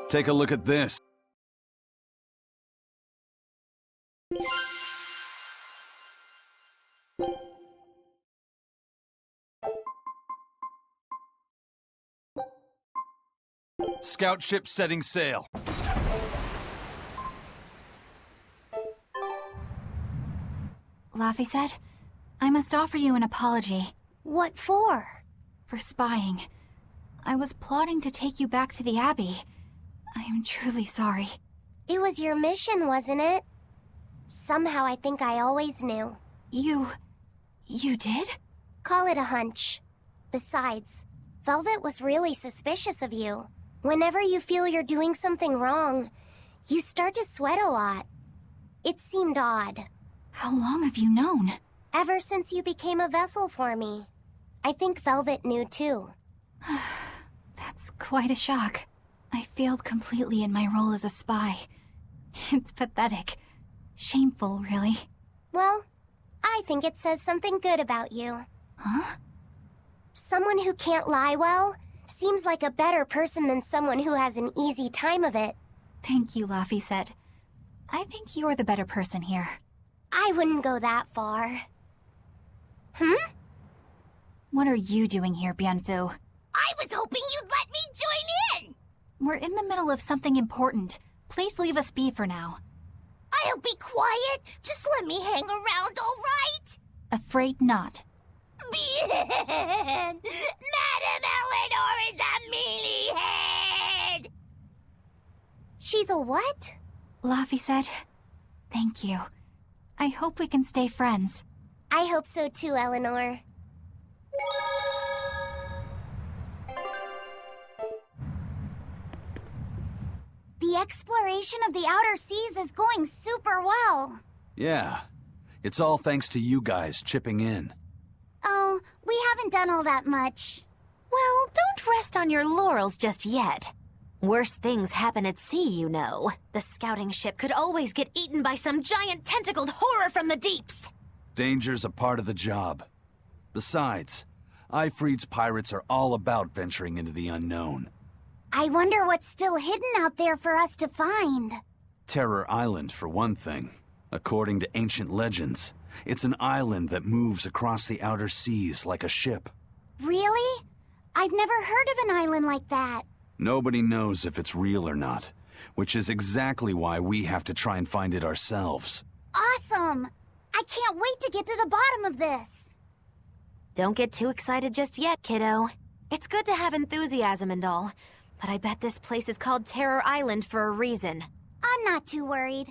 Take a look at this. Scout ship setting sail. Laphicet, I must offer you an apology. What for? For spying. I was plotting to take you back to the Abbey. I am truly sorry. It was your mission, wasn't it? Somehow I think I always knew. You did? Call it a hunch. Besides, Velvet was really suspicious of you. Whenever you feel you're doing something wrong, you start to sweat a lot. It seemed odd. How long have you known? Ever since you became a vessel for me. I think Velvet knew too. That's quite a shock. I failed completely in my role as a spy. It's pathetic. Shameful, really. Well, I think it says something good about you. Huh? Someone who can't lie well seems like a better person than someone who has an easy time of it. Thank you, Laphicet. I think you're the better person here. I wouldn't go that far. What are you doing here, Bienfu? I was hoping you'd let me join in! We're in the middle of something important. Please leave us be for now. I'll be quiet. Just let me hang around, all right? Afraid not. Bien! Madame Eleanor is a mealy-head! She's a what? Laphicet, thank you. I hope we can stay friends. I hope so too, Eleanor. The exploration of the outer seas is going super well. Yeah. It's all thanks to you guys chipping in. Oh, we haven't done all that much. Well, don't rest on your laurels just yet. Worse things happen at sea, you know. The scouting ship could always get eaten by some giant tentacled horror from the deeps. Danger's a part of the job. Besides, Ifreed's pirates are all about venturing into the unknown. I wonder what's still hidden out there for us to find. Terror Island, for one thing. According to ancient legends, it's an island that moves across the outer seas like a ship. Really? I've never heard of an island like that. Nobody knows if it's real or not, which is exactly why we have to try and find it ourselves. Awesome! I can't wait to get to the bottom of this. Don't get too excited just yet, kiddo. It's good to have enthusiasm and all, but I bet this place is called Terror Island for a reason. I'm not too worried.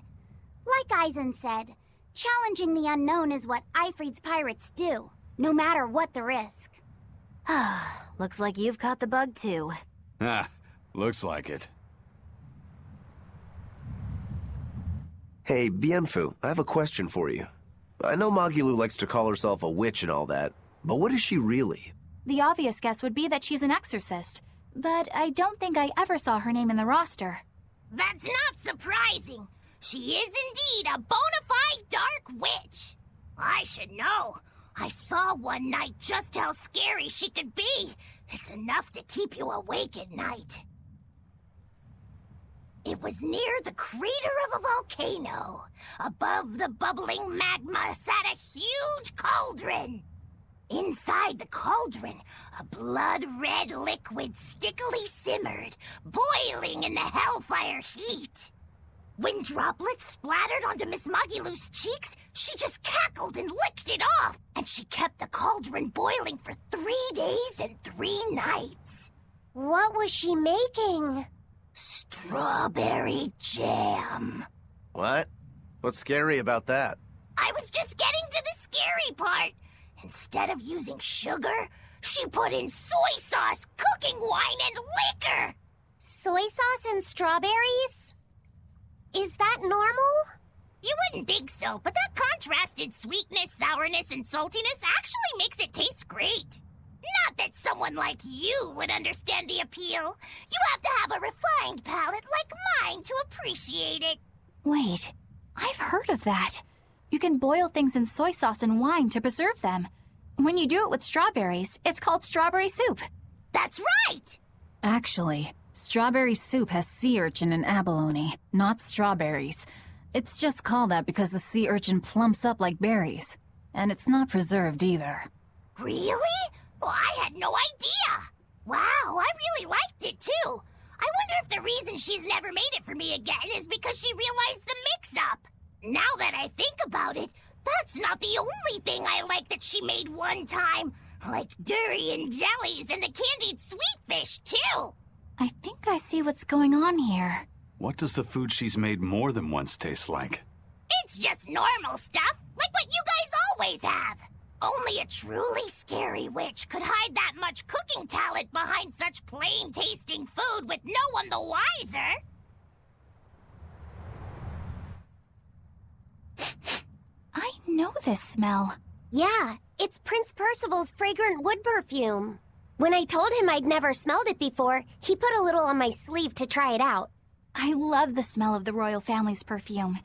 Like Eisen said, challenging the unknown is what Ifreed's pirates do, no matter what the risk. Looks like you've caught the bug too. Ah, looks like it. Hey, Bienfu, I have a question for you. I know Magilu likes to call herself a witch and all that, but what is she really? The obvious guess would be that she's an exorcist, but I don't think I ever saw her name in the roster. That's not surprising. She is indeed a bona fide dark witch. I should know. I saw one night just how scary she could be. It's enough to keep you awake at night. It was near the crater of a volcano. Above the bubbling magma sat a huge cauldron. Inside the cauldron, a blood-red liquid stickily simmered, boiling in the hellfire heat. When droplets splattered onto Miss Magilu's cheeks, she just cackled and licked it off, and she kept the cauldron boiling for 3 days and 3 nights. What was she making? Strawberry jam. What? What's scary about that? I was just getting to the scary part. Instead of using sugar, she put in soy sauce, cooking wine, and liquor. Soy sauce and strawberries? Is that normal? You wouldn't think so, but that contrasted sweetness, sourness, and saltiness actually makes it taste great. Not that someone like you would understand the appeal. You have to have a refined palate like mine to appreciate it. Wait, I've heard of that. You can boil things in soy sauce and wine to preserve them. When you do it with strawberries, it's called strawberry soup. That's right! Actually, strawberry soup has sea urchin and abalone, not strawberries. It's just called that because the sea urchin plumps up like berries. And it's not preserved either. Really? Well, I had no idea! Wow, I really liked it too! I wonder if the reason she's never made it for me again is because she realized the mix-up. Now that I think about it, that's not the only thing I like that she made one time. Like durian jellies and the candied sweet fish, too. I think I see what's going on here. What does the food she's made more than once taste like? It's just normal stuff, like what you guys always have. Only a truly scary witch could hide that much cooking talent behind such plain-tasting food with no one the wiser. I know this smell. Yeah, it's Prince Percival's fragrant wood perfume. When I told him I'd never smelled it before, he put a little on my sleeve to try it out. I love the smell of the royal family's perfume.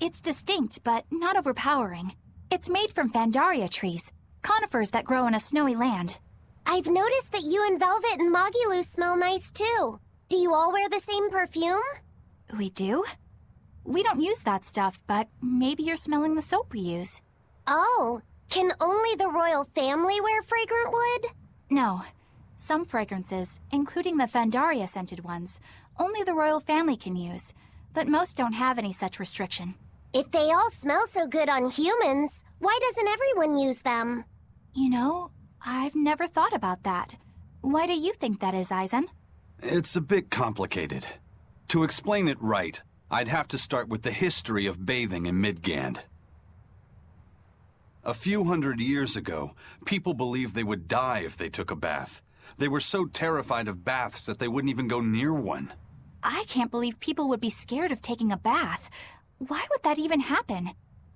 It's distinct, but not overpowering. It's made from Fandaria trees, conifers that grow in a snowy land. I've noticed that you and Velvet and Magilu smell nice too. Do you all wear the same perfume? We do? We don't use that stuff, but maybe you're smelling the soap we use. Oh, can only the royal family wear fragrant wood? No. Some fragrances, including the Fandaria scented ones, only the royal family can use, but most don't have any such restriction. If they all smell so good on humans, why doesn't everyone use them? You know, I've never thought about that. Why do you think that is, Eisen? It's a bit complicated. To explain it right, I'd have to start with the history of bathing in Midgand. A few hundred years ago, people believed they would die if they took a bath. They were so terrified of baths that they wouldn't even go near one. I can't believe people would be scared of taking a bath. Why would that even happen?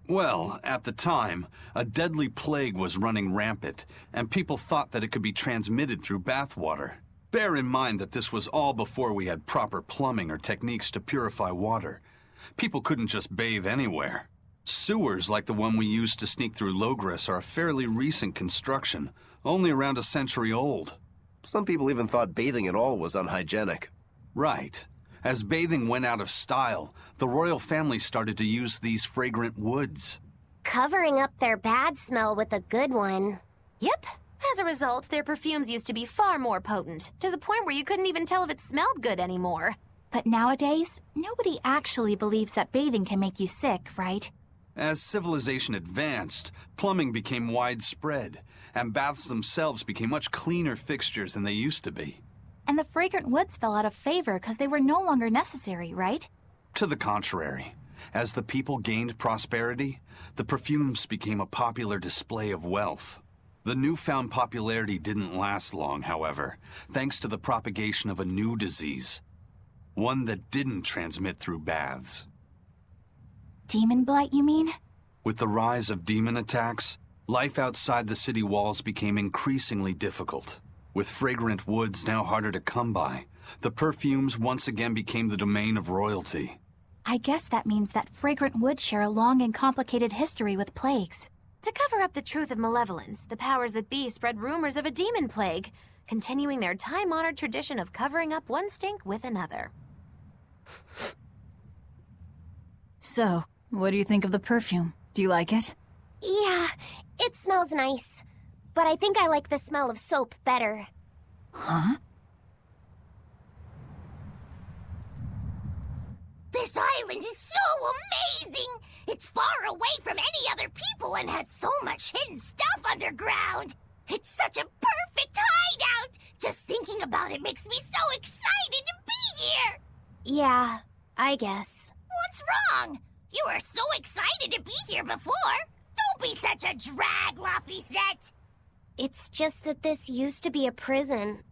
Well, at the time, a deadly plague was running rampant, and people thought that it could be transmitted through bathwater. Bear in mind that this was all before we had proper plumbing or techniques to purify water. People couldn't just bathe anywhere. Sewers like the one we used to sneak through Logres are a fairly recent construction, only around a century old. Some people even thought bathing at all was unhygienic. Right. As bathing went out of style, the royal family started to use these fragrant woods. Covering up their bad smell with a good one. Yep. As a result, their perfumes used to be far more potent, to the point where you couldn't even tell if it smelled good anymore. But nowadays, nobody actually believes that bathing can make you sick, right? As civilization advanced, plumbing became widespread, and baths themselves became much cleaner fixtures than they used to be. And the fragrant woods fell out of favor because they were no longer necessary, right? To the contrary. As the people gained prosperity, the perfumes became a popular display of wealth. The newfound popularity didn't last long, however, thanks to the propagation of a new disease. One that didn't transmit through baths. Demon blight, you mean? With the rise of demon attacks, life outside the city walls became increasingly difficult. With fragrant woods now harder to come by, the perfumes once again became the domain of royalty. I guess that means that fragrant woods share a long and complicated history with plagues. To cover up the truth of malevolence, the powers that be spread rumors of a demon plague, continuing their time-honored tradition of covering up one stink with another. So, what do you think of the perfume? Do you like it? Yeah, it smells nice. But I think I like the smell of soap better. Huh? This island is so amazing! It's far away from any other people and has so much hidden stuff underground! It's such a perfect hideout! Just thinking about it makes me so excited to be here! Yeah, I guess. What's wrong? You were so excited to be here before! Don't be such a drag, Laphicet! It's just that this used to be a prison.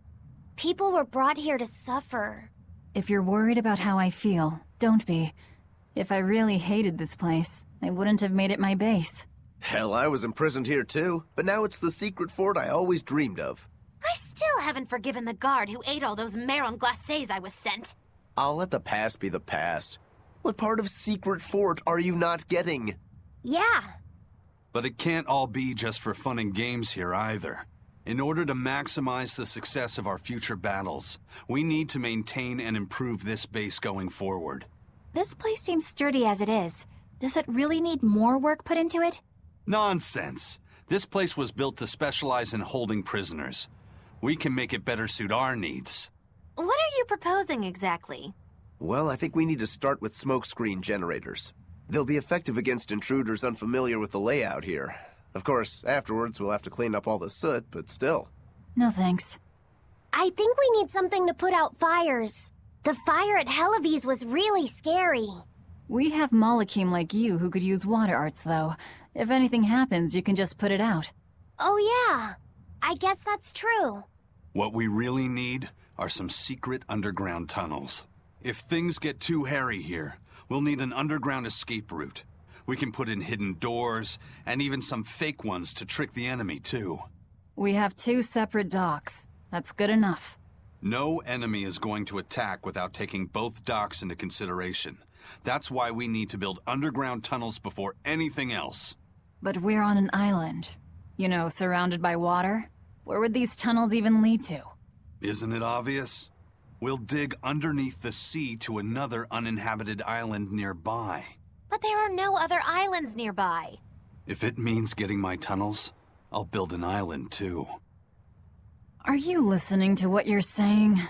People were brought here to suffer. If you're worried about how I feel, don't be. If I really hated this place, I wouldn't have made it my base. Hell, I was imprisoned here too, but now it's the secret fort I always dreamed of. I still haven't forgiven the guard who ate all those marron glacés I was sent. I'll let the past be the past. What part of secret fort are you not getting? Yeah. But it can't all be just for fun and games here either. In order to maximize the success of our future battles, we need to maintain and improve this base going forward. This place seems sturdy as it is. Does it really need more work put into it? Nonsense! This place was built to specialize in holding prisoners. We can make it better suit our needs. What are you proposing exactly? Well, I think we need to start with smokescreen generators. They'll be effective against intruders unfamiliar with the layout here. Of course, afterwards we'll have to clean up all the soot, but still. No thanks. I think we need something to put out fires. The fire at Helavi's was really scary. We have Malakim like you who could use water arts, though. If anything happens, you can just put it out. Oh yeah, I guess that's true. What we really need are some secret underground tunnels. If things get too hairy here, we'll need an underground escape route. We can put in hidden doors, and even some fake ones to trick the enemy, too. We have 2 separate docks. That's good enough. No enemy is going to attack without taking both docks into consideration. That's why we need to build underground tunnels before anything else. But we're on an island. You know, surrounded by water. Where would these tunnels even lead to? Isn't it obvious? We'll dig underneath the sea to another uninhabited island nearby. But there are no other islands nearby. If it means getting my tunnels, I'll build an island too. Are you listening to what you're saying?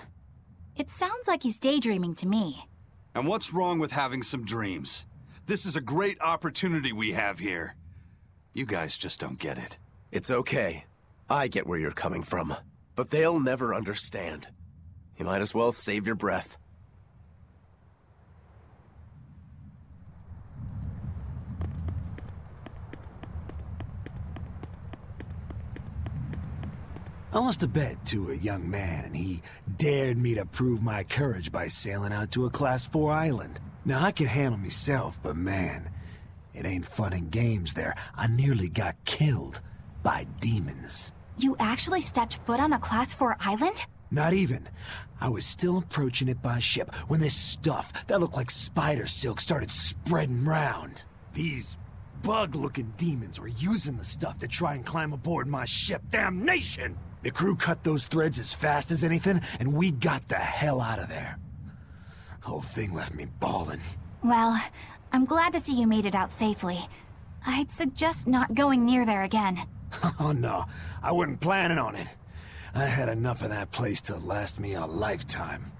It sounds like he's daydreaming to me. And what's wrong with having some dreams? This is a great opportunity we have here. You guys just don't get it. It's okay. I get where you're coming from. But they'll never understand. You might as well save your breath. I lost a bet to a young man, and he dared me to prove my courage by sailing out to a Class 4 island. Now, I can handle myself, but man, it ain't fun and games there. I nearly got killed by demons. You actually stepped foot on a Class 4 island? Not even. I was still approaching it by ship when this stuff that looked like spider silk started spreading round. These bug-looking demons were using the stuff to try and climb aboard my ship. Damnation! The crew cut those threads as fast as anything, and we got the hell out of there. Whole thing left me bawling. Well, I'm glad to see you made it out safely. I'd suggest not going near there again. Oh no, I wasn't planning on it. I had enough of that place to last me a lifetime.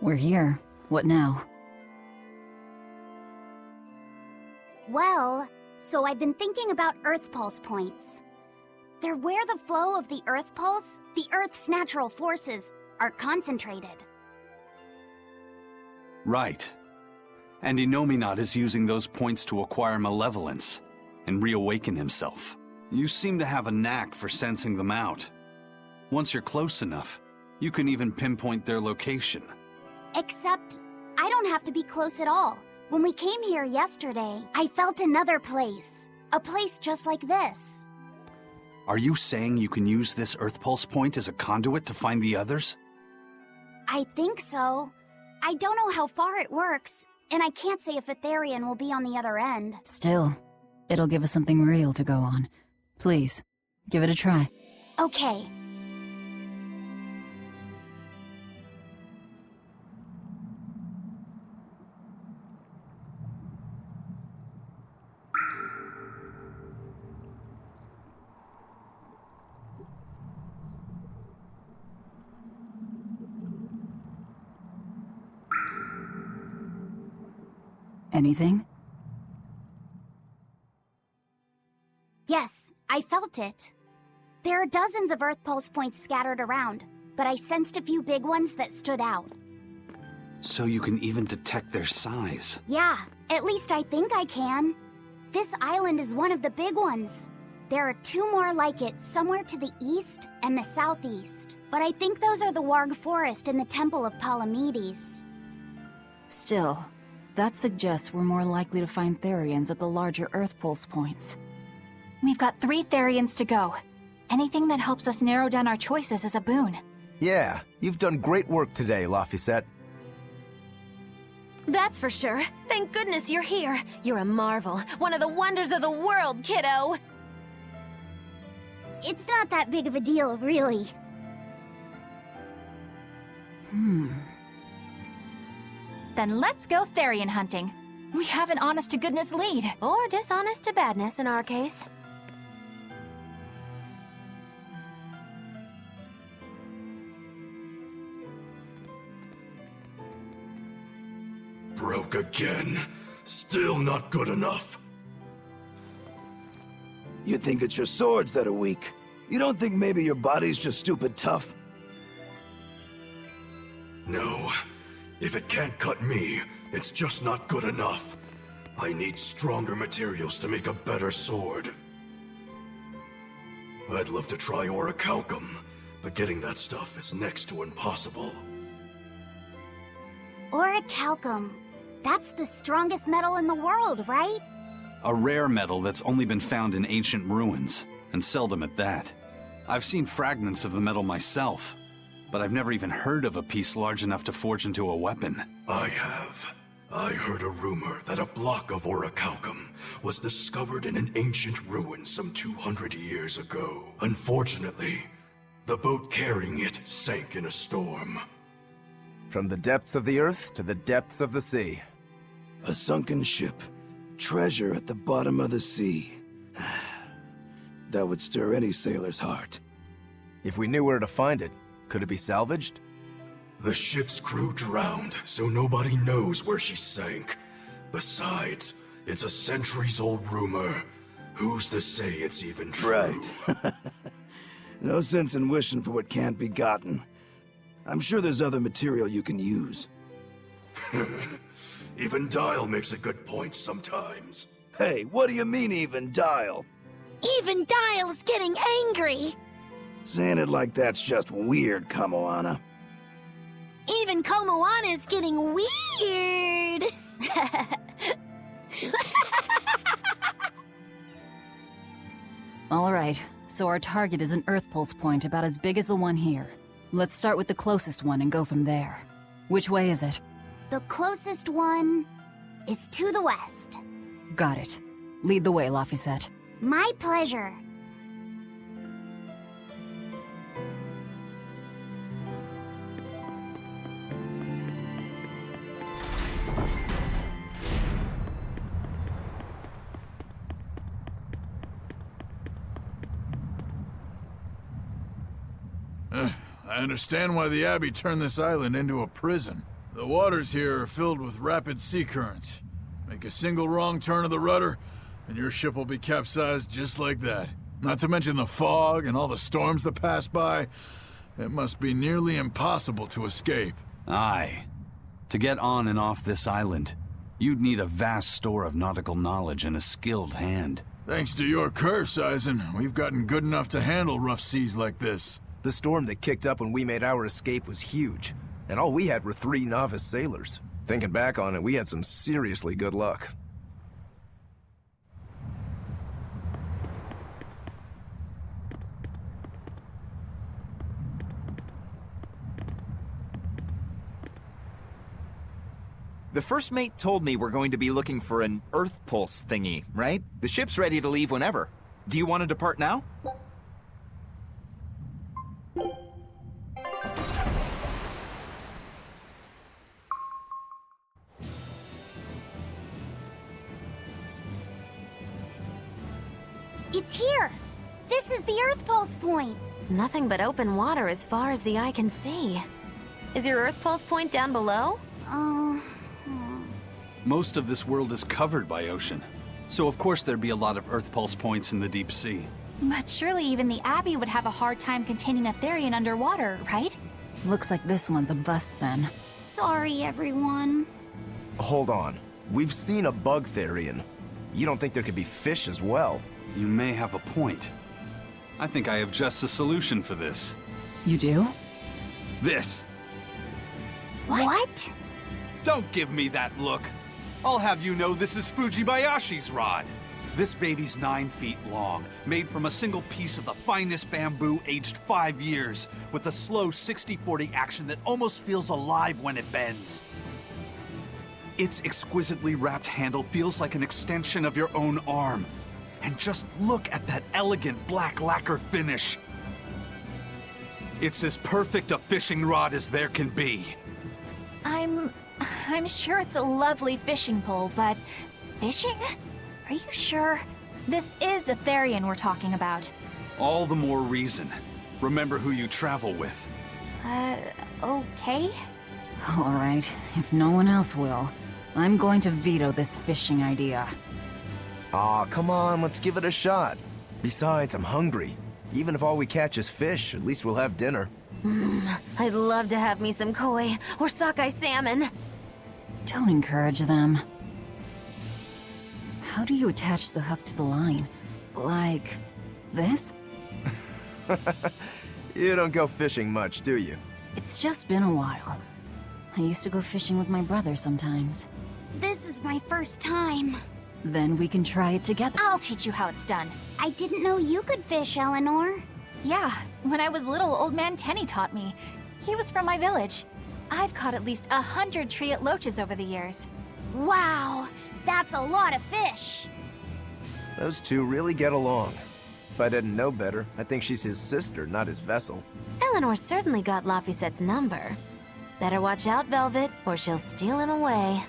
We're here. What now? Well, so I've been thinking about Earth Pulse points. They're where the flow of the Earth Pulse, the Earth's natural forces, are concentrated. Right. And Inominat is using those points to acquire malevolence and reawaken himself. You seem to have a knack for sensing them out. Once you're close enough, you can even pinpoint their location. Except, I don't have to be close at all. When we came here yesterday, I felt another place. A place just like this. Are you saying you can use this Earth Pulse point as a conduit to find the others? I think so. I don't know how far it works, and I can't say if Etherian will be on the other end. Still, it'll give us something real to go on. Please, give it a try. Okay. Anything? Yes, I felt it. There are dozens of Earth Pulse points scattered around, but I sensed a few big ones that stood out. So you can even detect their size. Yeah, at least I think I can. This island is one of the big ones. There are two more like it somewhere to the east and the southeast. But I think those are the Warg Forest and the Temple of Palamedes. Still, that suggests we're more likely to find Therians at the larger Earth Pulse points. We've got 3 Therians to go. Anything that helps us narrow down our choices is a boon. Yeah, you've done great work today, Laphicet. That's for sure. Thank goodness you're here. You're a marvel. One of the wonders of the world, kiddo. It's not that big of a deal, really. Then let's go Therian hunting. We have an honest-to-goodness lead. Or dishonest to badness in our case. Broke again. Still not good enough. You think it's your swords that are weak? You don't think maybe your body's just stupid tough? No. If it can't cut me, it's just not good enough. I need stronger materials to make a better sword. I'd love to try orichalcum, but getting that stuff is next to impossible. Orichalcum. That's the strongest metal in the world, right? A rare metal that's only been found in ancient ruins, and seldom at that. I've seen fragments of the metal myself, but I've never even heard of a piece large enough to forge into a weapon. I have. I heard a rumor that a block of orichalcum was discovered in an ancient ruin some 200 years ago. Unfortunately, the boat carrying it sank in a storm. From the depths of the earth to the depths of the sea. A sunken ship. Treasure at the bottom of the sea. That would stir any sailor's heart. If we knew where to find it, could it be salvaged? The ship's crew drowned, so nobody knows where she sank. Besides, it's a centuries-old rumor. Who's to say it's even true? Right. No sense in wishing for what can't be gotten. I'm sure there's other material you can use. Even Dial makes a good point sometimes. Hey, what do you mean even Dial? Even Dial's getting angry! Saying it like that's just weird, Kamoana. Even Komoana's getting weird! Alright, so our target is an Earth Pulse point about as big as the one here. Let's start with the closest one and go from there. Which way is it? The closest one is to the west. Got it. Lead the way, Laphicet. My pleasure. I understand why the Abbey turned this island into a prison. The waters here are filled with rapid sea currents. Make a single wrong turn of the rudder, and your ship will be capsized just like that. Not to mention the fog and all the storms that pass by. It must be nearly impossible to escape. Aye. To get on and off this island, you'd need a vast store of nautical knowledge and a skilled hand. Thanks to your curse, Eisen, we've gotten good enough to handle rough seas like this. The storm that kicked up when we made our escape was huge, and all we had were 3 novice sailors. Thinking back on it, we had some seriously good luck. The first mate told me we're going to be looking for an Earth Pulse thingy, right? The ship's ready to leave whenever. Do you want to depart now? It's here! This is the Earth Pulse point! Nothing but open water as far as the eye can see. Is your Earth Pulse point down below? Most of this world is covered by ocean, so of course there'd be a lot of Earth Pulse points in the deep sea. But surely even the Abbey would have a hard time containing a Therian underwater, right? Looks like this one's a bust then. Sorry, everyone. Hold on. We've seen a bug Therian. You don't think there could be fish as well? You may have a point. I think I have just the solution for this. You do? This! What? Don't give me that look! I'll have you know this is Fujibayashi's rod! This baby's 9 feet long, made from a single piece of the finest bamboo aged 5 years, with a slow 60-40 action that almost feels alive when it bends. Its exquisitely wrapped handle feels like an extension of your own arm. And just look at that elegant black lacquer finish. It's as perfect a fishing rod as there can be. I'm sure it's a lovely fishing pole, but fishing? Are you sure? This is a Therian we're talking about. All the more reason. Remember who you travel with. Okay? Alright, if no one else will, I'm going to veto this fishing idea. Aw, come on, let's give it a shot. Besides, I'm hungry. Even if all we catch is fish, at least we'll have dinner. I'd love to have me some koi or sockeye salmon. Don't encourage them. How do you attach the hook to the line? Like this? You don't go fishing much, do you? It's just been a while. I used to go fishing with my brother sometimes. This is my first time. Then we can try it together. I'll teach you how it's done. I didn't know you could fish, Eleanor. Yeah, when I was little, old man Tenny taught me. He was from my village. I've caught at least 100 treat loaches over the years. Wow, that's a lot of fish. Those two really get along. If I didn't know better, I think she's his sister, not his vessel. Eleanor certainly got Laphicet's number. Better watch out, Velvet, or she'll steal him away.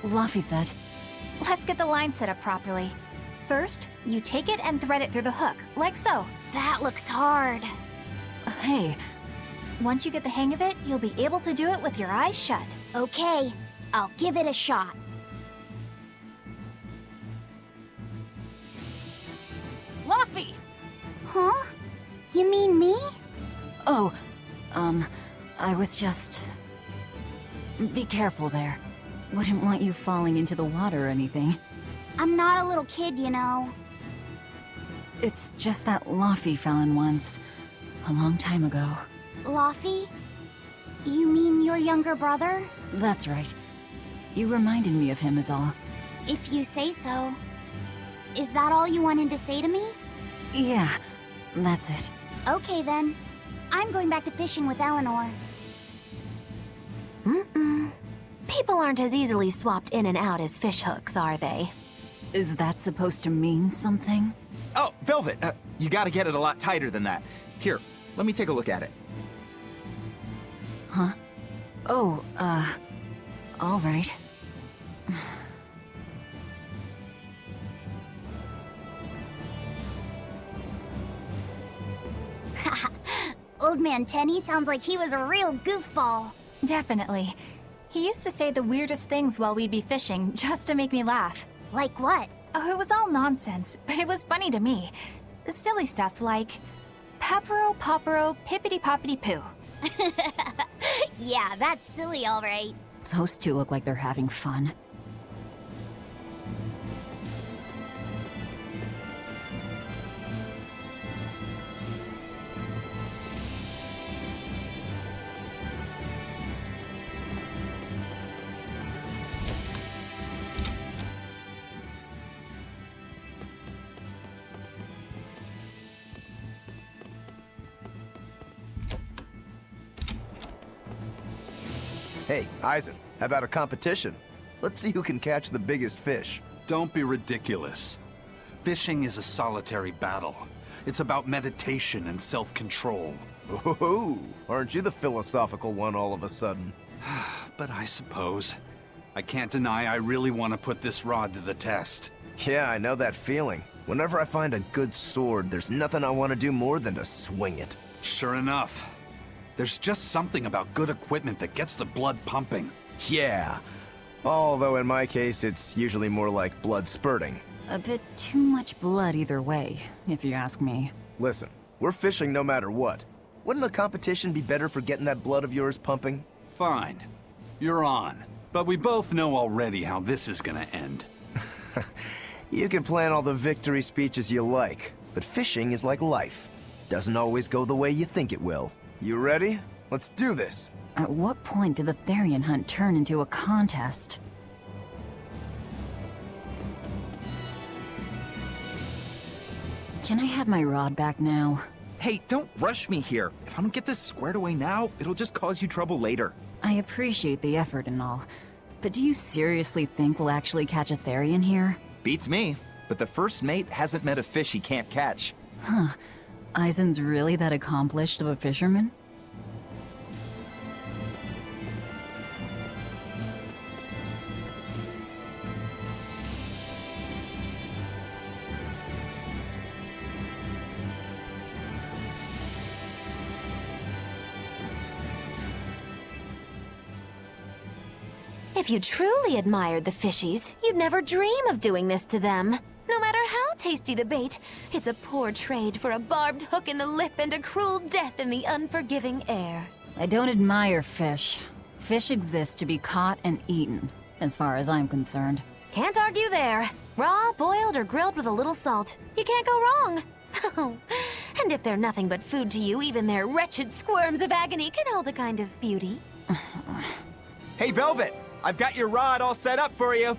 Laphicet. Let's get the line set up properly. First, you take it and thread it through the hook, like so. That looks hard. Hey. Once you get the hang of it, you'll be able to do it with your eyes shut. Okay, I'll give it a shot. Laphi! Huh? You mean me? Oh, I was just... Be careful there. Wouldn't want you falling into the water or anything. I'm not a little kid, you know. It's just that Laffy fell in once. A long time ago. Laffy? You mean your younger brother? That's right. You reminded me of him is all. If you say so. Is that all you wanted to say to me? Yeah, that's it. Okay then. I'm going back to fishing with Eleanor. People aren't as easily swapped in and out as fishhooks, are they? Is that supposed to mean something? Oh, Velvet, you gotta get it a lot tighter than that. Here, let me take a look at it. Huh? Oh, all right. Old Man Tenny sounds like he was a real goofball. Definitely. He used to say the weirdest things while we'd be fishing, just to make me laugh. Like what? Oh, it was all nonsense, but it was funny to me. Silly stuff like, Peppero, poppero, pippity-poppity-poo. Yeah, that's silly, all right. Those two look like they're having fun. Hey, Eisen, how about a competition? Let's see who can catch the biggest fish. Don't be ridiculous. Fishing is a solitary battle. It's about meditation and self-control. Ooh, aren't you the philosophical one all of a sudden? But I suppose. I can't deny I really want to put this rod to the test. Yeah, I know that feeling. Whenever I find a good sword, there's nothing I want to do more than to swing it. Sure enough. There's just something about good equipment that gets the blood pumping. Yeah. Although in my case, it's usually more like blood spurting. A bit too much blood either way, if you ask me. Listen, we're fishing no matter what. Wouldn't a competition be better for getting that blood of yours pumping? Fine. You're on. But we both know already how this is gonna end. You can plan all the victory speeches you like, but fishing is like life. It doesn't always go the way you think it will. You ready? Let's do this. At what point did the Therian hunt turn into a contest? Can I have my rod back now? Hey, don't rush me here. If I don't get this squared away now, it'll just cause you trouble later. I appreciate the effort and all, but do you seriously think we'll actually catch a Therian here? Beats me, but the first mate hasn't met a fish he can't catch. Huh. Eisen's really that accomplished of a fisherman? If you truly admired the fishies, you'd never dream of doing this to them. No matter how tasty the bait, it's a poor trade for a barbed hook in the lip and a cruel death in the unforgiving air. I don't admire fish. Fish exist to be caught and eaten, as far as I'm concerned. Can't argue there. Raw, boiled, or grilled with a little salt. You can't go wrong. Oh, and if they're nothing but food to you, even their wretched squirms of agony can hold a kind of beauty. Hey, Velvet! I've got your rod all set up for you.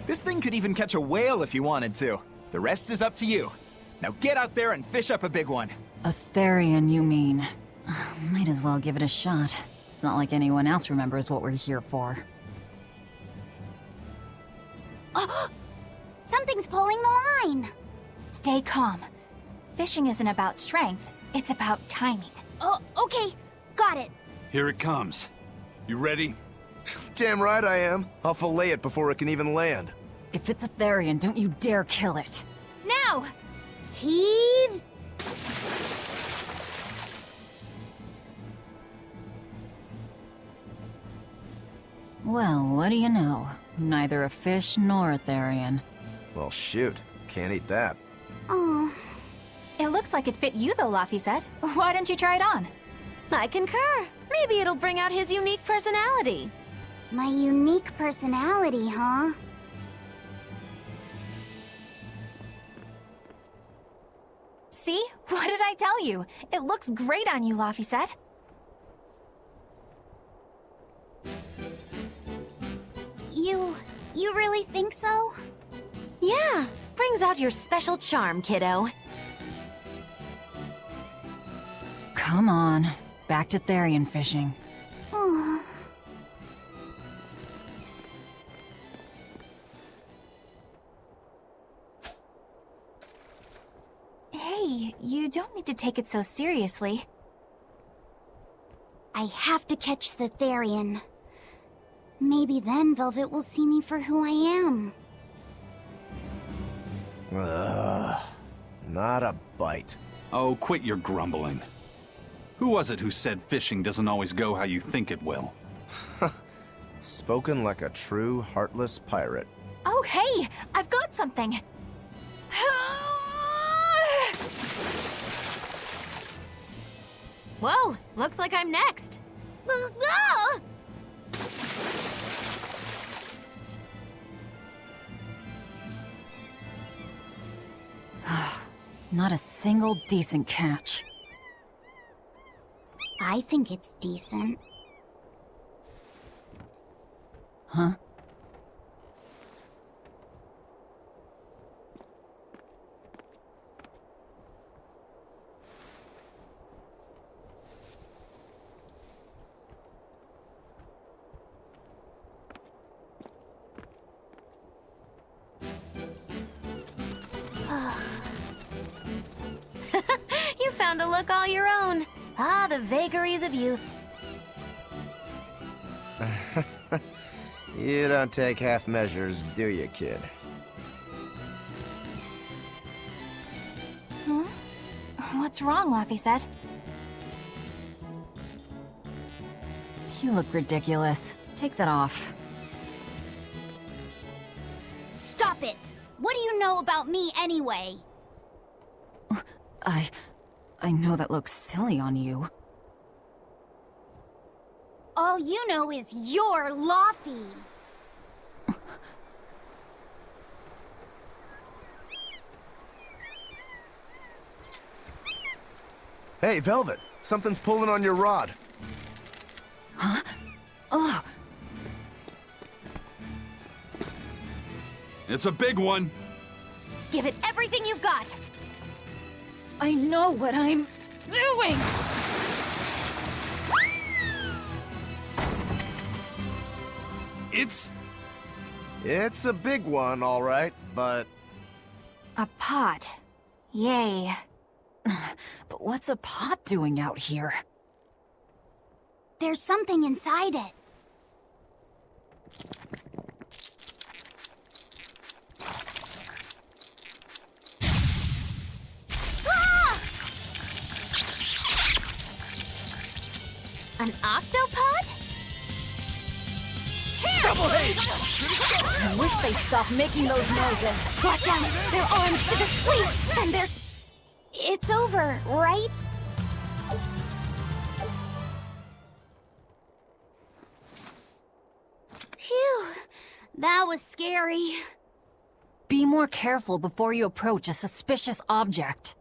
This thing could even catch a whale if you wanted to. The rest is up to you. Now get out there and fish up a big one. A Therian, you mean? Might as well give it a shot. It's not like anyone else remembers what we're here for. Oh! Something's pulling the line! Stay calm. Fishing isn't about strength, it's about timing. Oh, okay. Got it. Here it comes. You ready? Damn right I am. I'll fillet it before it can even land. If it's a Therian, don't you dare kill it. Now! Heave! Well, what do you know? Neither a fish nor a Therian. Well, shoot. Can't eat that. Oh, It looks like it fit you though, Laphicet. Why don't you try it on? I concur. Maybe it'll bring out his unique personality. my unique personality, huh? See? What did I tell you? It looks great on you, Laphicet. You really think so? Yeah, brings out your special charm, kiddo. Come on, back to Therian fishing. Oh. Hey, you don't need to take it so seriously. I have to catch the Therian. Maybe then Velvet will see me for who I am. Ugh. Not a bite. Oh, quit your grumbling. Who was it who said fishing doesn't always go how you think it will? Spoken like a true, heartless pirate. Oh, hey! I've got something! Whoa, looks like I'm next. Not a single decent catch. I think it's decent. Huh? You found a look all your own. Ah, the vagaries of youth. You don't take half measures, do you, kid? What's wrong, Laphicet? You look ridiculous. Take that off. Stop it! What do you know about me anyway? I know that looks silly on you. All you know is you're Laffy. Hey, Velvet! Something's pulling on your rod. Huh? Oh, It's a big one. Give it everything you've got! I know what I'm doing! It's a big one, all right, but... A pot. Yay. But what's a pot doing out here? There's something inside it. An octopod? I wish they'd stop making those noises. Watch out! Their arms to the squeak! And they're... It's over, right? Phew. That was scary. Be more careful before you approach a suspicious object.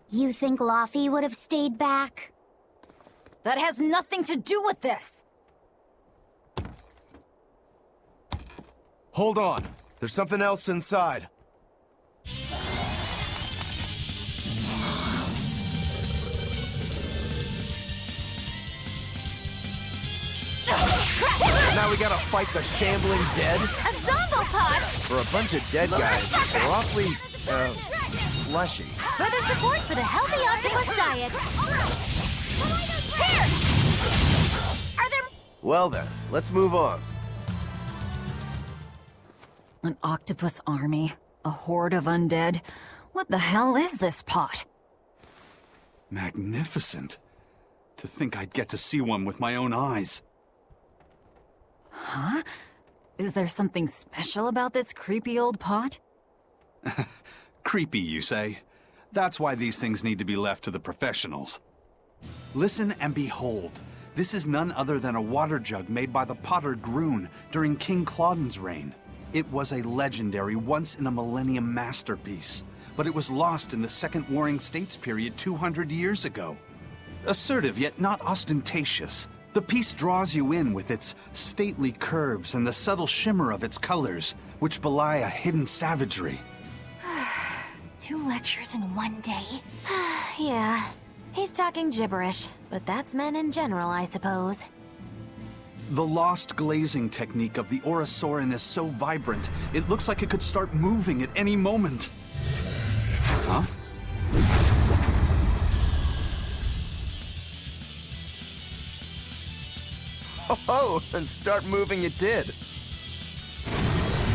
You think Laffy would have stayed back? That has nothing to do with this! Hold on. There's something else inside. Now we gotta fight the shambling dead? A zombopod! For a bunch of dead guys, they're awfully, fleshy. Further support for the healthy octopus diet. Here! Are there... Well then, let's move on. An octopus army? A horde of undead? What the hell is this pot? Magnificent. To think I'd get to see one with my own eyes. Huh? Is there something special about this creepy old pot? Creepy, you say? That's why these things need to be left to the professionals. Listen and behold. This is none other than a water jug made by the potter Groon during King Clauden's reign. It was a legendary, once-in-a-millennium masterpiece, but it was lost in the Second Warring States period 200 years ago. Assertive, yet not ostentatious, the piece draws you in with its stately curves and the subtle shimmer of its colors, which belie a hidden savagery. 2 lectures in one day? Yeah, he's talking gibberish, but that's men in general, I suppose. The lost glazing technique of the Orosaurin is so vibrant, it looks like it could start moving at any moment. Huh? Oh, and start moving it did.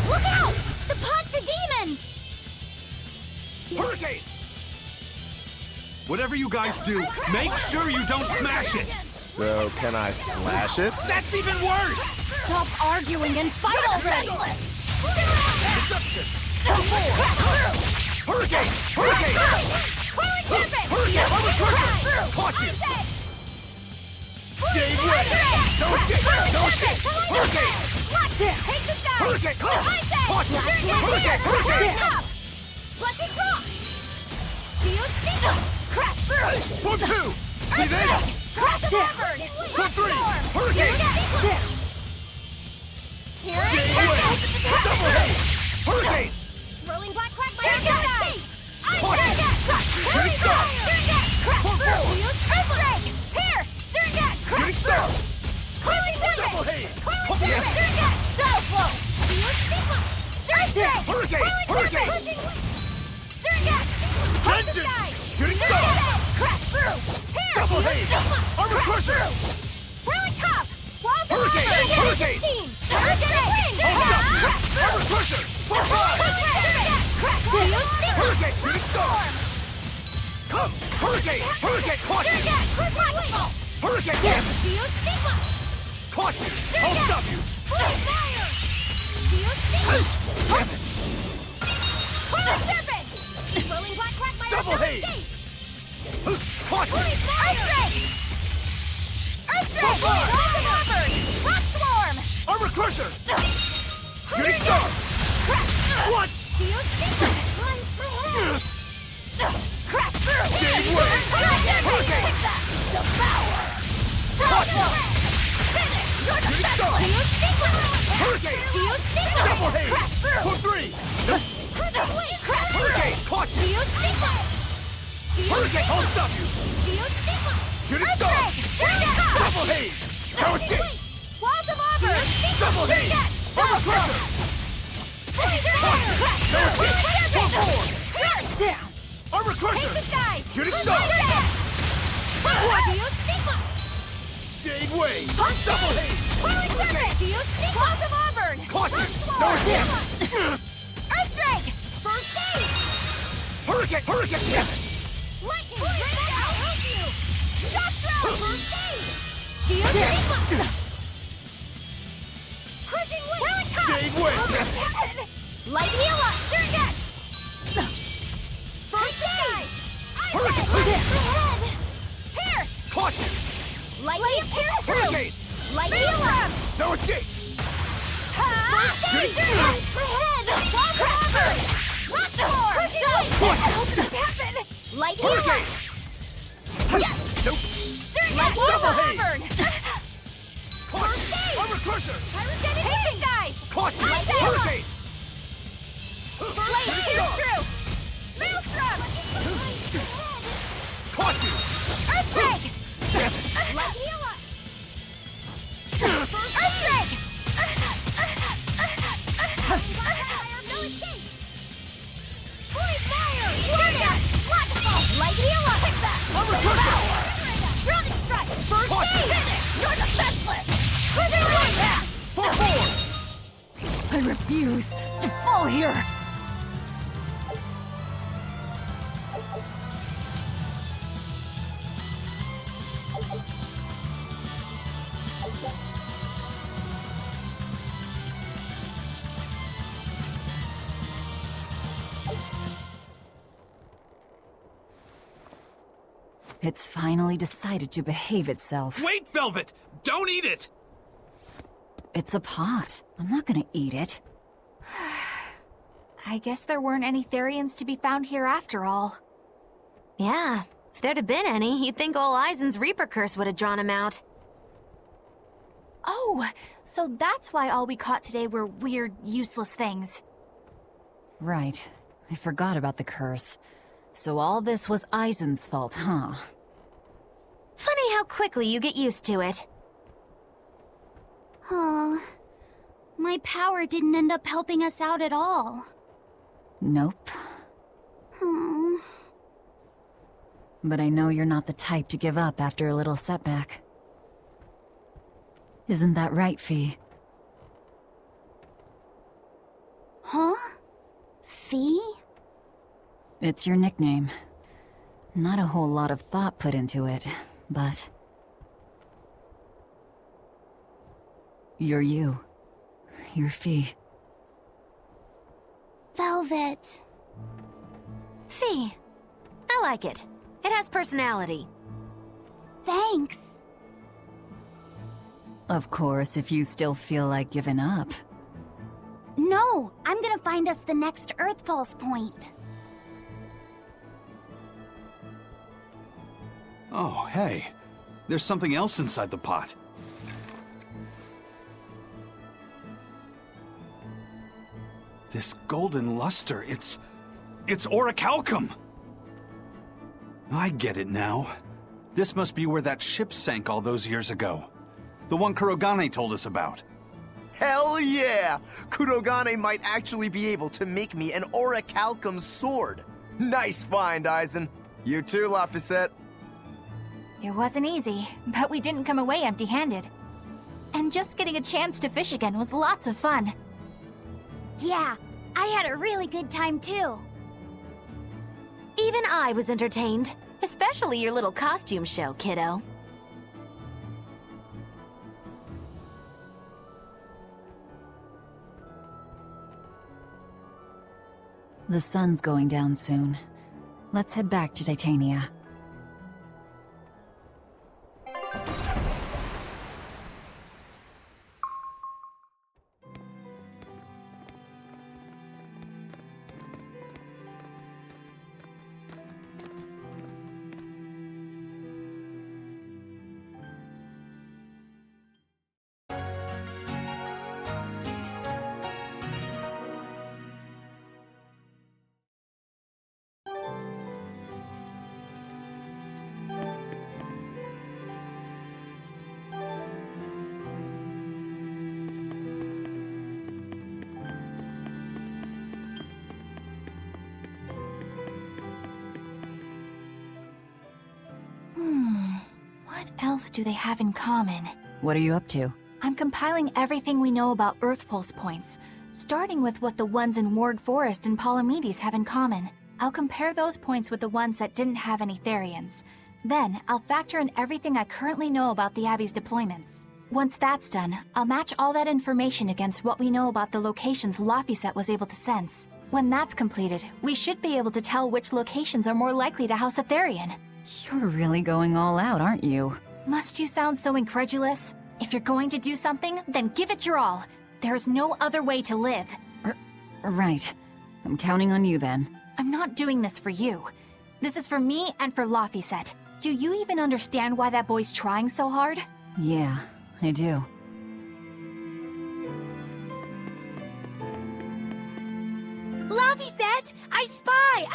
Look out! The pot's a demon! Hurricane! Whatever you guys do, make sure you don't smash it! So, can I slash it? That's even worse! Stop arguing and fight already! Hurricane! Hurricane! Hurricane! Caught you! Gave way! No escape! No escape! Hurricane! Take this guy! Hurricane! Caught you! Hurricane! Hurricane! Let it rock! Shield signal! Crash through! Put 2! See this? Crash forward! Put 3! Hurricane! Here Gave way! Double haze! Hurricane! Rolling black crack by your guys! Caught you! Shooting star! Crash through! Earthquake! Pierce! Crash through! Coiling Double damage! haze! Coiling damage! Shadow flow! Shield signal! Surge! Hurricane! Hurricane! Vengeance! Shooting star! Crash through! Pierce! Double haze! Armor crusher! Rolling top! Walls of Hurricane! armor! Hurricane! Hurricane! Armor crusher! For 5! Crash through! Hurricane! Shooting star! Come! Hurricane! Hurricane! Caught you! Hurricane! Damage! Shield signal! Caught you! I'll stop you! Fire! Shield signal! Damn it! Coiling serpent! Rolling black crack by Double haze! Caught you! Earthquake! Earthquake! Walls of Auburn! Rock swarm! Armor crusher! Shooting star! Crash! What? Shield signal! My head! Crash through! Gave way! Hurricane! Devour! Caught Finish! You're Shooting defenseless! star! Shield signal! Hurricane! Shield signal! Double haze! Crash through! For 3! Crash through! Hurricane! Caught you! Shield signal! Shield Hurricane! I'll stop you! Shield signal! Shooting star! Earthquake! Double haze! No escape! Walls of Auburn! Double haze! Armor crusher! No escape! For 4! Pierce! Down! Armor crusher! Take the skies! Shooting star! Shield signal! Jade way! Double haze! Coiling serpent! Shield signal! Walls of Auburn! Caught you! Rock swarm! No escape! Earthquake! First aid! Hurricane! Hurricane! Damn it! Lightning! Rain! I'll help you! Shock throw! First aid! Shield signal! Crushing wind! Rolling top! Jade way! Damn it! Light heal up! Surget! First aid! Hurricane! Ahead! Pierce! Caught you! Light heal pierce through! Hurricane! Light heal up! No escape! First aid! Ahead! Walls of Auburn! Rock swarm! Crushing wind! Caught you! How did this happen? Light heal Hurricane! up! Nope! Light Walls Double of haze! Auburn! Caught First you! aid! Armor crusher! Pyrogenic wind! Guys! Caught you! Light heal up! Hurricane! Blade pierce through! Maelstrom! Caught you! Earthquake! Damn it! Light heal up! Earthquake! No escape! Void fire! Surget! Wonderful! Light heal up! Take that! Armor crusher! Grounding strike! First Caught you! aid! Finish! You're defenseless! Crushing impact! For 4! I refuse to fall here! It's finally decided to behave itself. Wait, Velvet! Don't eat it! It's a pot. I'm not gonna eat it. I guess there weren't any Therians to be found here after all. Yeah, if there'd have been any, you'd think old Eisen's Reaper curse would have drawn him out. Oh, so that's why all we caught today were weird, useless things. Right. I forgot about the curse. So all this was Eisen's fault, huh? Funny how quickly you get used to it. Oh, my power didn't end up helping us out at all. Nope. Hmm. But I know you're not the type to give up after a little setback. Isn't that right, Fee? Huh? Fee? It's your nickname. Not a whole lot of thought put into it, but... You're you. You're Fee. Velvet. Fee. I like it. It has personality. Thanks. Of course, if you still feel like giving up. No, I'm gonna find us the next Earth Pulse point. Oh, hey. There's something else inside the pot. This golden luster, it's orichalcum! I get it now. This must be where that ship sank all those years ago. The one Kurogane told us about. Hell yeah! Kurogane might actually be able to make me an orichalcum sword. Nice find, Eisen. You too, Laphicet. It wasn't easy, but we didn't come away empty-handed. And just getting a chance to fish again was lots of fun. Yeah, I had a really good time too. Even I was entertained. Especially your little costume show, kiddo. The sun's going down soon. Let's head back to Titania. What else do they have in common? What are you up to? I'm compiling everything we know about Earth Pulse points, starting with what the ones in Ward Forest and Palamedes have in common. I'll compare those points with the ones that didn't have any Therians. Then, I'll factor in everything I currently know about the Abbey's deployments. Once that's done, I'll match all that information against what we know about the locations Laphicet was able to sense. When that's completed, we should be able to tell which locations are more likely to house a Therian. You're really going all out, aren't you? Must you sound so incredulous? If you're going to do something, then give it your all. There's no other way to live. Right. I'm counting on you then. I'm not doing this for you. This is for me and for Laphicet. Do you even understand why that boy's trying so hard? Yeah, I do. Laphicet! I spy!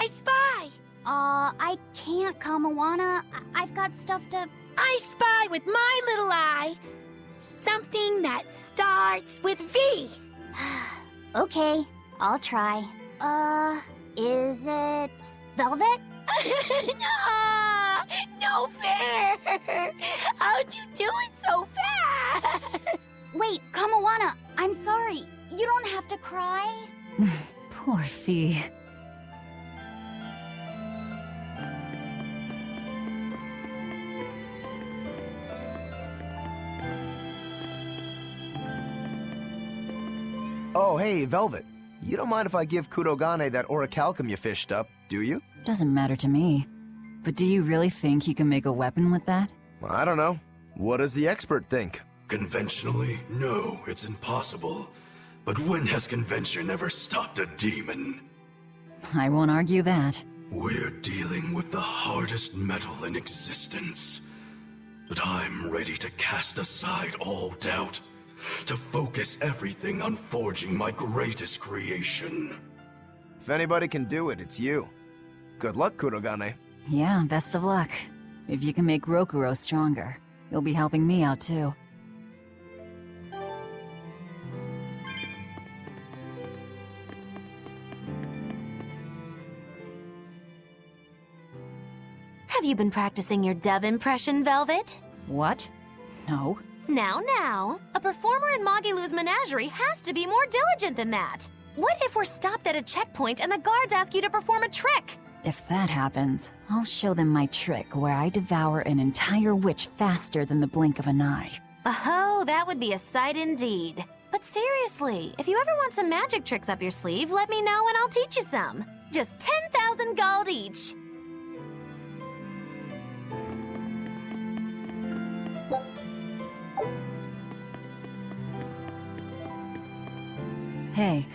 I can't, Kamawana. I've got stuff to... I spy with my little eye. Something that starts with V. Okay, I'll try. Is it... Velvet? No fair. How'd you do it so fast? Wait, Kamawana, I'm sorry. You don't have to cry. Poor Fee. Oh, hey, Velvet. You don't mind if I give Kurogane that orichalcum you fished up, do you? Doesn't matter to me. But do you really think you can make a weapon with that? I don't know. What does the expert think? Conventionally, no, it's impossible. But when has convention ever stopped a demon? I won't argue that. We're dealing with the hardest metal in existence. But I'm ready to cast aside all doubt, to focus everything on forging my greatest creation. If anybody can do it, it's you. Good luck, Kurogane. Yeah, best of luck. If you can make Rokuro stronger, you'll be helping me out too. Have you been practicing your dove impression, Velvet? What? No. Now. A performer in Magilu's menagerie has to be more diligent than that. What if we're stopped at a checkpoint and the guards ask you to perform a trick? If that happens, I'll show them my trick where I devour an entire witch faster than the blink of an eye. Oh, that would be a sight indeed. But seriously, if you ever want some magic tricks up your sleeve, let me know and I'll teach you some. Just 10,000 gold each. Hey,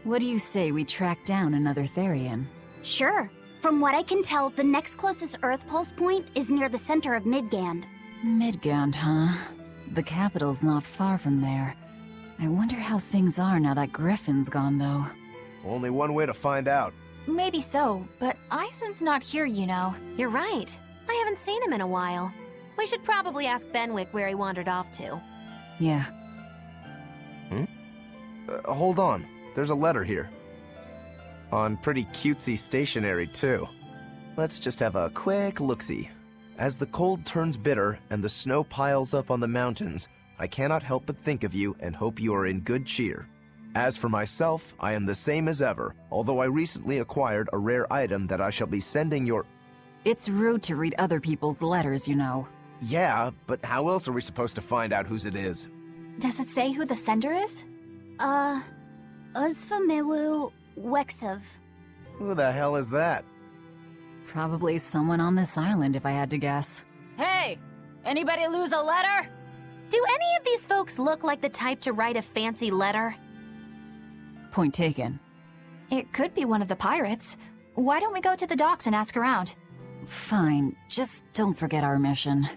what do you say we track down another Therian? Sure. From what I can tell, the next closest Earth Pulse point is near the center of Midgand. Midgand, huh? The capital's not far from there. I wonder how things are now that Griffin's gone, though. Only one way to find out. Maybe so, but Eisen's not here, you know. You're right. I haven't seen him in a while. We should probably ask Benwick where he wandered off to. Yeah. Hold on. There's a letter here. On pretty cutesy stationery, too. Let's just have a quick look-see. As the cold turns bitter and the snow piles up on the mountains, I cannot help but think of you and hope you are in good cheer. As for myself, I am the same as ever, although I recently acquired a rare item that I shall be sending your... It's rude to read other people's letters, you know. Yeah, but how else are we supposed to find out whose it is? Does it say who the sender is? Uzfamiwu Wexov. Who the hell is that? Probably someone on this island, if I had to guess. Hey! Anybody lose a letter? Do any of these folks look like the type to write a fancy letter? Point taken. It could be one of the pirates. Why don't we go to the docks and ask around? Fine, just don't forget our mission.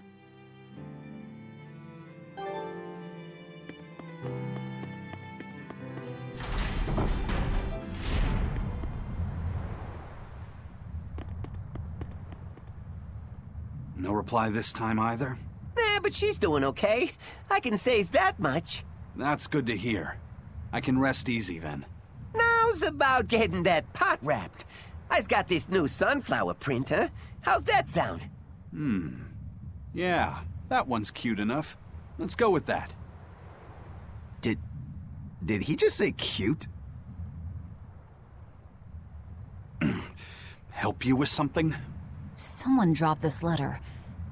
No reply this time either? But she's doing okay. I can say's that much. That's good to hear. I can rest easy then. Now's about getting that pot wrapped. I's got this new sunflower print, huh? How's that sound? Yeah, that one's cute enough. Let's go with that. Did he just say cute? Help you with something? Someone dropped this letter.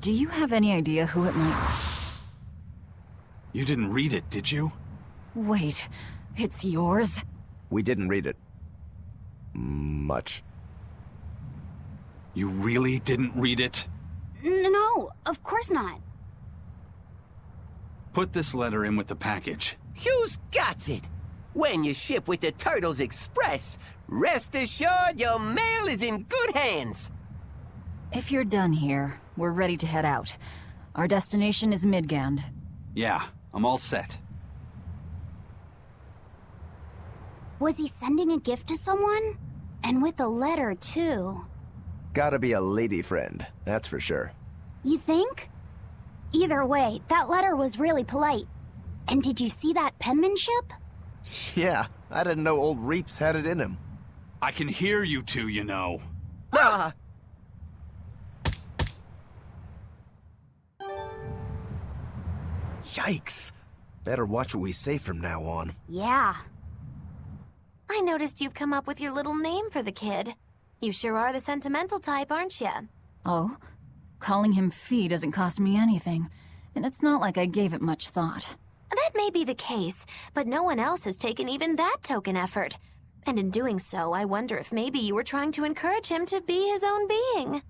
Do you have any idea who it might... You didn't read it, did you? Wait, it's yours? We didn't read it. Much. You really didn't read it? No, of course not. Put this letter in with the package. Who's got it? When you ship with the Turtles Express, rest assured your mail is in good hands. If you're done here, we're ready to head out. Our destination is Midgand. Yeah, I'm all set. Was he sending a gift to someone? And with a letter, too. Gotta be a lady friend, that's for sure. You think? Either way, that letter was really polite. And did you see that penmanship? Yeah, I didn't know old Reeps had it in him. I can hear you two, you know. Ah! Yikes. Better watch what we say from now on. Yeah. I noticed you've come up with your little name for the kid. You sure are the sentimental type, aren't you? Oh? Calling him Fee doesn't cost me anything, and it's not like I gave it much thought. That may be the case, but no one else has taken even that token effort. And in doing so, I wonder if maybe you were trying to encourage him to be his own being.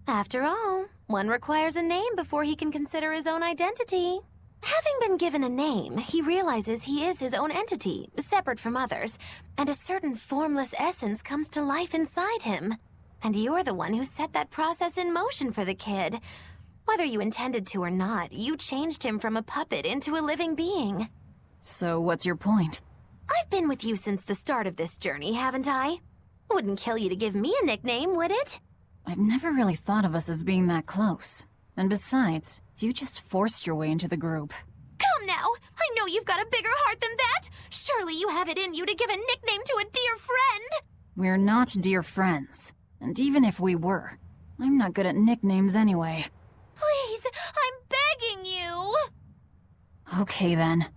After all, one requires a name before he can consider his own identity. Having been given a name, he realizes he is his own entity, separate from others, and a certain formless essence comes to life inside him. And you're the one who set that process in motion for the kid. Whether you intended to or not, you changed him from a puppet into a living being. So what's your point? I've been with you since the start of this journey, haven't I? Wouldn't kill you to give me a nickname, would it? I've never really thought of us as being that close. And besides, you just forced your way into the group. Come now! I know you've got a bigger heart than that! Surely you have it in you to give a nickname to a dear friend! We're not dear friends. And even if we were, I'm not good at nicknames anyway. Please, I'm begging you! Okay then.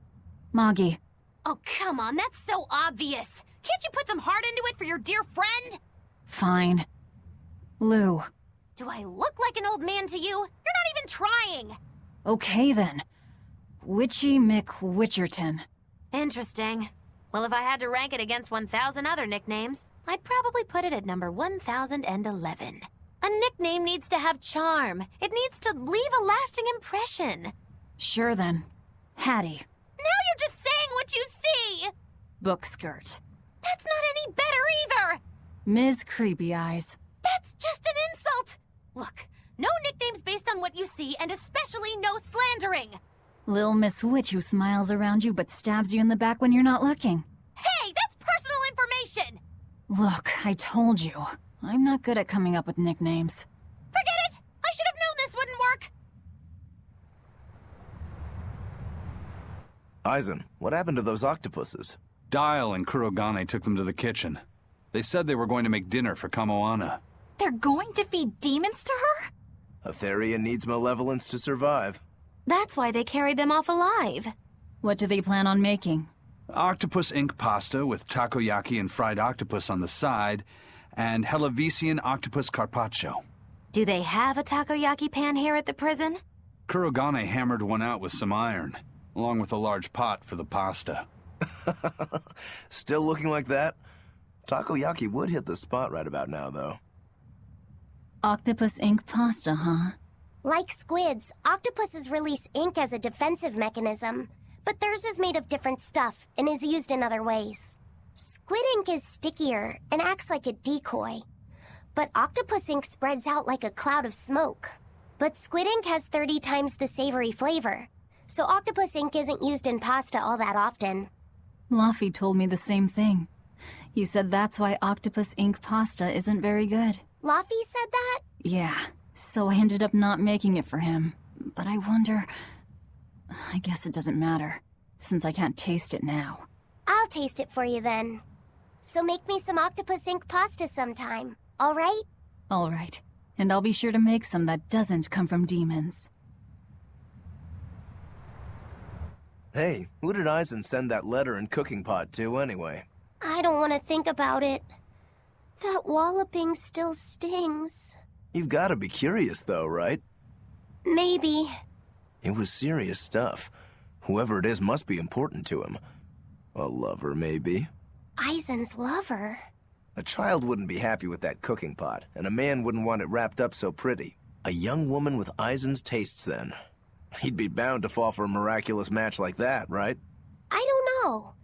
Moggy. Oh, come on, that's so obvious! Can't you put some heart into it for your dear friend? Fine. Lou. Do I look like an old man to you? You're not even trying! Okay then. Witchy McWitcherton. Interesting. Well, if I had to rank it against 1,000 other nicknames, I'd probably put it at number 1,011. A nickname needs to have charm. It needs to leave a lasting impression. Sure then. Hattie. Now you're just saying what you see! Book skirt. That's not any better either! Ms. Creepy Eyes. That's just an insult! Look, no nicknames based on what you see, and especially no slandering! Lil Miss Witch who smiles around you but stabs you in the back when you're not looking. Hey, that's personal information! Look, I told you. I'm not good at coming up with nicknames. Forget it! I should have known this wouldn't work! Aizen, what happened to those octopuses? Dial and Kurogane took them to the kitchen. They said they were going to make dinner for Kamoana. They're going to feed demons to her? A Therian needs malevolence to survive. That's why they carried them off alive. What do they plan on making? Octopus ink pasta with takoyaki and fried octopus on the side, and Hellavisian octopus carpaccio. Do they have a takoyaki pan here at the prison? Kurogane hammered one out with some iron, along with a large pot for the pasta. Still looking like that? Takoyaki would hit the spot right about now, though. Octopus ink pasta, huh? Like squids, octopuses release ink as a defensive mechanism, but theirs is made of different stuff and is used in other ways. Squid ink is stickier and acts like a decoy, but octopus ink spreads out like a cloud of smoke. But squid ink has 30 times the savory flavor, so octopus ink isn't used in pasta all that often. Luffy told me the same thing. He said that's why octopus ink pasta isn't very good. Luffy said that? Yeah, so I ended up not making it for him. But I wonder... I guess it doesn't matter, since I can't taste it now. I'll taste it for you then. So make me some octopus ink pasta sometime, all right? All right. And I'll be sure to make some that doesn't come from demons. Hey, who did Aizen send that letter and cooking pot to, anyway? I don't want to think about it. That walloping still stings. You've got to be curious, though, right? Maybe. It was serious stuff. Whoever it is must be important to him. A lover, maybe. Aizen's lover. A child wouldn't be happy with that cooking pot, and a man wouldn't want it wrapped up so pretty. A young woman with Aizen's tastes, then. He'd be bound to fall for a miraculous match like that, right? I don't know.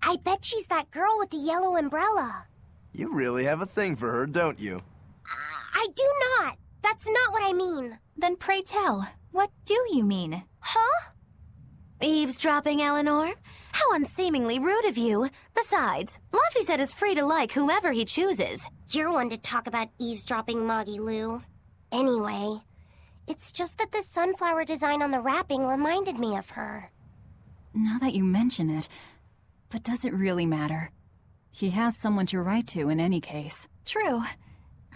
I bet she's that girl with the yellow umbrella. You really have a thing for her, don't you? I do not. That's not what I mean. Then pray tell, what do you mean? Huh? Eavesdropping, Eleanor? How unseemingly rude of you. Besides, Luffy said is free to like whomever he chooses. You're one to talk about eavesdropping, Moggy Lou. Anyway, it's just that the sunflower design on the wrapping reminded me of her. Now that you mention it, but does it really matter? He has someone to write to in any case. True.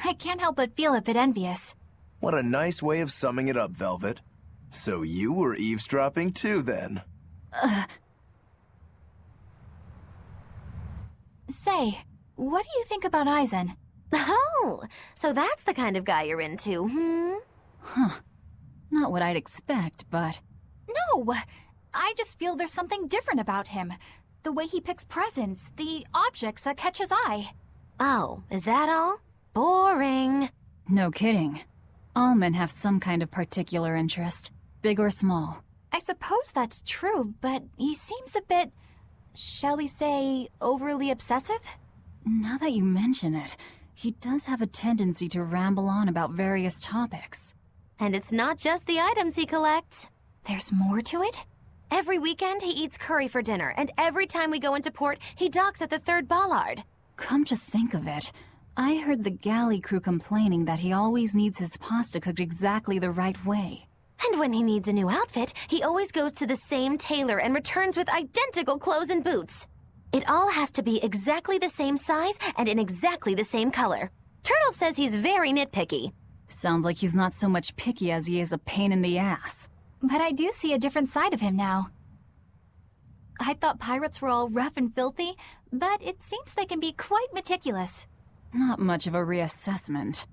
I can't help but feel a bit envious. What a nice way of summing it up, Velvet. So you were eavesdropping too, then? Say, what do you think about Aizen? Oh, so that's the kind of guy you're into, hmm? Huh. Not what I'd expect, but... No! I just feel there's something different about him. The way he picks presents, the objects that catch his eye. Oh, is that all? Boring. No kidding. All men have some kind of particular interest, big or small. I suppose that's true, but he seems a bit, shall we say, overly obsessive? Now that you mention it, he does have a tendency to ramble on about various topics. And it's not just the items he collects. There's more to it? Every weekend, he eats curry for dinner, and every time we go into port, he docks at the 3rd bollard. Come to think of it, I heard the galley crew complaining that he always needs his pasta cooked exactly the right way. And when he needs a new outfit, he always goes to the same tailor and returns with identical clothes and boots. It all has to be exactly the same size and in exactly the same color. Turtle says he's very nitpicky. Sounds like he's not so much picky as he is a pain in the ass. But I do see a different side of him now. I thought pirates were all rough and filthy, but it seems they can be quite meticulous. Not much of a reassessment.